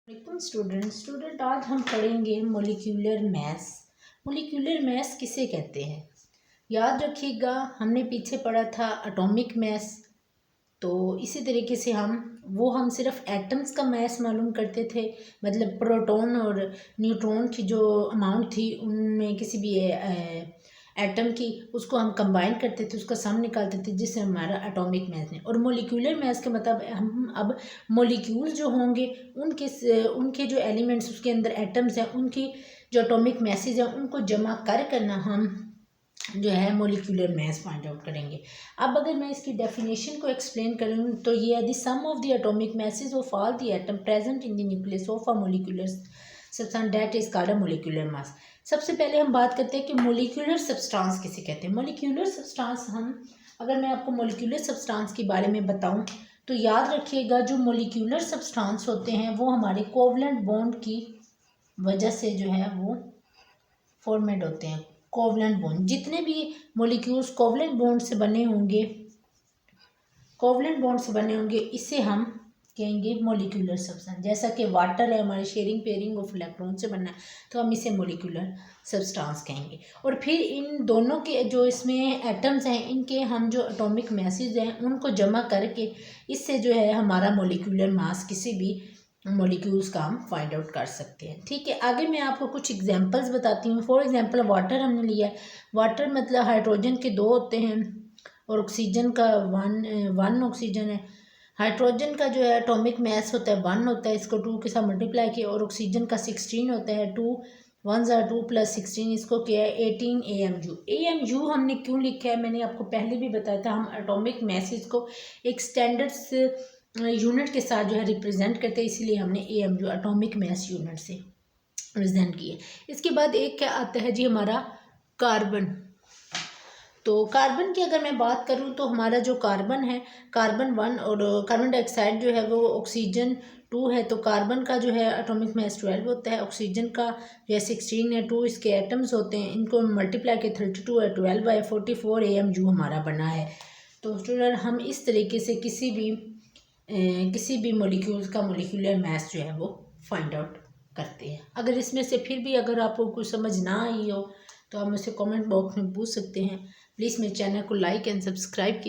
Student आज हम पढ़ेंगे मोलिक्यूलर मैस। मोलिक्यूलर मैस किसे कहते हैं? याद रखिएगा, हमने पीछे पढ़ा था एटॉमिक मैस। तो इसी तरीके से हम सिर्फ एटम्स का मैस मालूम करते थे, मतलब प्रोटॉन और न्यूट्रॉन की जो अमाउंट थी उनमें किसी भी एटम की, उसको हम कंबाइन करते थे, उसका सम निकालते थे, जिससे हमारा एटॉमिक मैस है। और मोलिक्यूलर मैस के मतलब हम अब मोलिक्यूल जो होंगे उनके जो एलिमेंट्स उसके अंदर एटम्स हैं, उनकी जो एटॉमिक मैसेज हैं उनको जमा करना हम जो है मोलिक्यूलर मैस फाइंड आउट करेंगे। अब अगर मैं इसकी डेफिनेशन को एक्सप्लेन करूँ तो ये है the sum of the atomic masses of all the atom present in the nucleus of a molecular substance that is called a molecular mass. सबसे पहले हम बात करते हैं कि मोलिक्यूलर सब्सटेंस किसे कहते हैं। मोलिक्यूलर सब्सटेंस अगर मैं आपको मोलिक्यूलर सब्सटेंस के बारे में बताऊं तो याद रखिएगा, जो मोलिक्यूलर सब्सटेंस होते हैं वो हमारे कोवलेंट बॉन्ड की वजह से जो है वो फॉर्मेट होते हैं। कोवलेंट बॉन्ड, जितने भी मोलिक्यूल्स कोवलेंट बॉन्ड से बने होंगे इसे हम कहेंगे मोलिक्यूलर सब्सटेंस। जैसा कि वाटर है, हमारे शेयरिंग पेयरिंग ऑफ इलेक्ट्रॉन से बनना है, तो हम इसे मोलिक्यूलर सब्सटेंस कहेंगे। और फिर इन दोनों के जो इसमें एटम्स हैं, इनके हम जो एटॉमिक मैसेज हैं उनको जमा करके इससे जो है हमारा मोलिक्यूलर मास किसी भी मोलिक्यूल्स का हम फाइंड आउट कर सकते हैं। ठीक है, आगे मैं आपको कुछ एग्जांपल्स बताती हूँ। फॉर एग्जांपल वाटर हमने लिया है। वाटर मतलब हाइड्रोजन के 2 होते हैं और ऑक्सीजन का वन ऑक्सीजन है। हाइड्रोजन का जो है एटॉमिक मैस होता है 1 होता है, इसको 2 के साथ मल्टीप्लाई किया, और ऑक्सीजन का 16 होता है। 2 1 ज़ा 2 + 16, इसको किया है 18 AMU। AMU हमने क्यों लिखा है, मैंने आपको पहले भी बताया था। हम एटॉमिक मैसेज को एक स्टैंडर्ड्स यूनिट के साथ जो है रिप्रेजेंट करते हैं, इसीलिए हमने AMU एटॉमिक मैस यूनिट से रिप्रेजेंट किए। इसके बाद एक क्या आता है जी, हमारा कार्बन। तो कार्बन की अगर मैं बात करूं तो हमारा जो कार्बन है, कार्बन 1 और कार्बन डाइऑक्साइड जो है वो ऑक्सीजन 2 है। तो कार्बन का जो है एटॉमिक मैस 12 होता है, ऑक्सीजन का जो है 16 है, 2 इसके एटम्स होते हैं, इनको मल्टीप्लाई के 32 है, 12/44 AMU हमारा बना है। तो स्टूडेंट हम इस तरीके से किसी भी मोलिक्यूल्स का मोलिक्यूलर मैस जो है वो फाइंड आउट करते हैं। अगर इसमें से फिर भी अगर आपको कुछ समझ ना आई हो तो आप मुझसे कमेंट बॉक्स में पूछ सकते हैं। प्लीज़ मेरे चैनल को लाइक एंड सब्सक्राइब